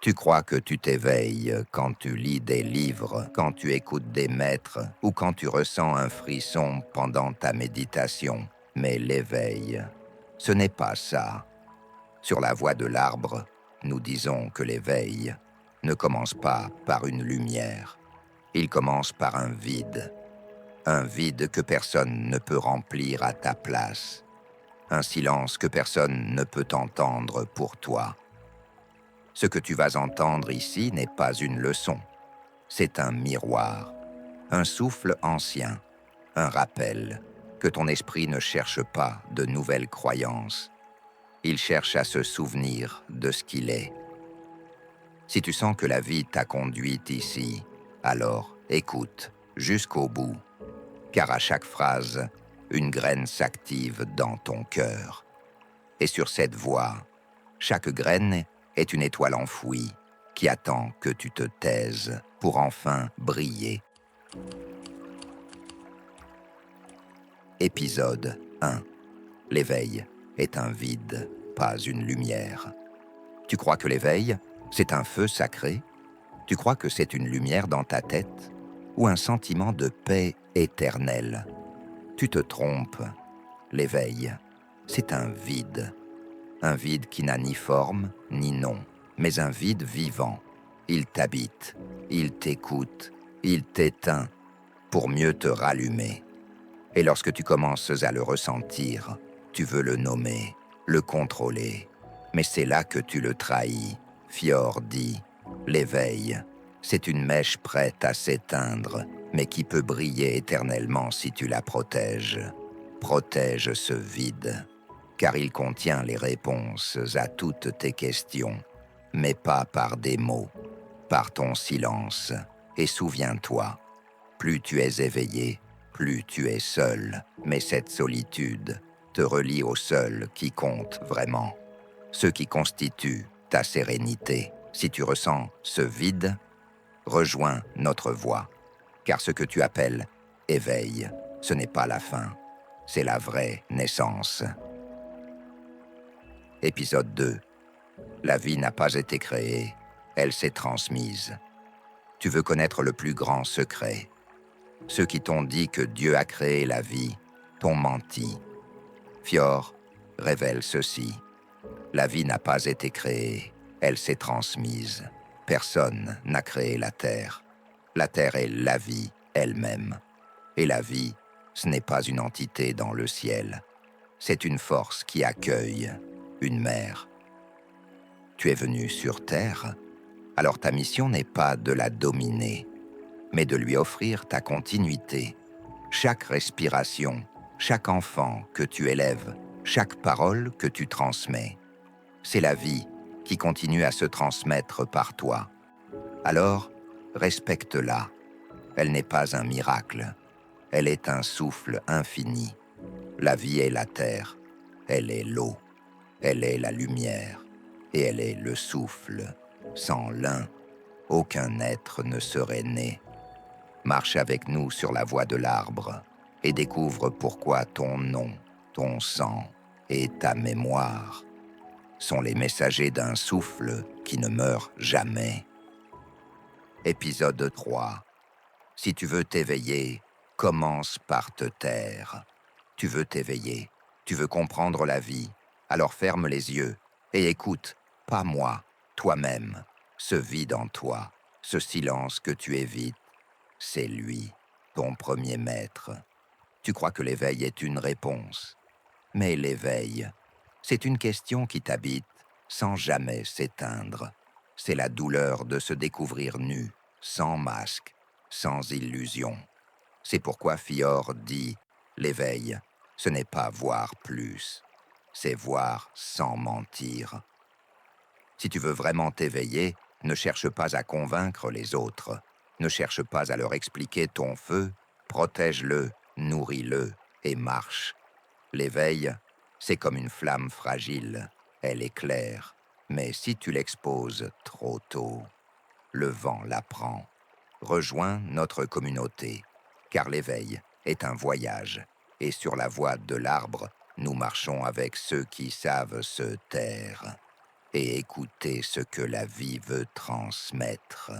Tu crois que tu t'éveilles quand tu lis des livres, quand tu écoutes des maîtres ou quand tu ressens un frisson pendant ta méditation. Mais l'éveil, ce n'est pas ça. Sur la voie de l'arbre, nous disons que l'éveil ne commence pas par une lumière. Il commence par un vide que personne ne peut remplir à ta place, un silence que personne ne peut entendre pour toi. Ce que tu vas entendre ici n'est pas une leçon, c'est un miroir, un souffle ancien, un rappel que ton esprit ne cherche pas de nouvelles croyances. Il cherche à se souvenir de ce qu'il est. Si tu sens que la vie t'a conduite ici, alors écoute jusqu'au bout, car à chaque phrase, une graine s'active dans ton cœur. Et sur cette voie, chaque graine est une étoile enfouie qui attend que tu te taises pour enfin briller. Épisode 1. L'éveil est un vide, pas une lumière. Tu crois que l'éveil, c'est un feu sacré? Tu crois que c'est une lumière dans ta tête? Ou un sentiment de paix éternelle? Tu te trompes. L'éveil, c'est un vide qui n'a ni forme ni nom, mais un vide vivant. Il t'habite, il t'écoute, il t'éteint pour mieux te rallumer. Et lorsque tu commences à le ressentir, tu veux le nommer, le contrôler. Mais c'est là que tu le trahis. Fior dit, l'éveil, c'est une mèche prête à s'éteindre, mais qui peut briller éternellement si tu la protèges. Protège ce vide, car il contient les réponses à toutes tes questions, mais pas par des mots, par ton silence. Et souviens-toi, plus tu es éveillé, plus tu es seul, mais cette solitude te relie au seul qui compte vraiment, ce qui constitue ta sérénité. Si tu ressens ce vide, rejoins notre voie, car ce que tu appelles éveil, ce n'est pas la fin, c'est la vraie naissance. Épisode 2. La vie n'a pas été créée, elle s'est transmise. Tu veux connaître le plus grand secret. Ceux qui t'ont dit que Dieu a créé la vie t'ont menti. Fior révèle ceci. La vie n'a pas été créée, elle s'est transmise. Personne n'a créé la terre. La terre est la vie elle-même. Et la vie, ce n'est pas une entité dans le ciel. C'est une force qui accueille, une mère. Tu es venu sur terre, alors ta mission n'est pas de la dominer, mais de lui offrir ta continuité. Chaque respiration, chaque enfant que tu élèves, chaque parole que tu transmets, c'est la vie qui continue à se transmettre par toi. Alors, respecte-la. Elle n'est pas un miracle. Elle est un souffle infini. La vie est la terre. Elle est l'eau. Elle est la lumière. Et elle est le souffle. Sans l'un, aucun être ne serait né. Marche avec nous sur la voie de l'arbre et découvre pourquoi ton nom, ton sang et ta mémoire sont les messagers d'un souffle qui ne meurt jamais. Épisode 3. Si tu veux t'éveiller, commence par te taire. Tu veux t'éveiller, tu veux comprendre la vie, alors ferme les yeux et écoute, pas moi, toi-même, ce vide en toi, ce silence que tu évites. C'est lui, ton premier maître. Tu crois que l'éveil est une réponse. Mais l'éveil, c'est une question qui t'habite sans jamais s'éteindre. C'est la douleur de se découvrir nu, sans masque, sans illusion. C'est pourquoi Fior dit « L'éveil, ce n'est pas voir plus, c'est voir sans mentir ». Si tu veux vraiment t'éveiller, ne cherche pas à convaincre les autres. Ne cherche pas à leur expliquer ton feu, protège-le, nourris-le et marche. L'éveil, c'est comme une flamme fragile, elle éclaire, mais si tu l'exposes trop tôt, le vent la prend. Rejoins notre communauté, car l'éveil est un voyage, et sur la voie de l'arbre, nous marchons avec ceux qui savent se taire. et écouter ce que la vie veut transmettre.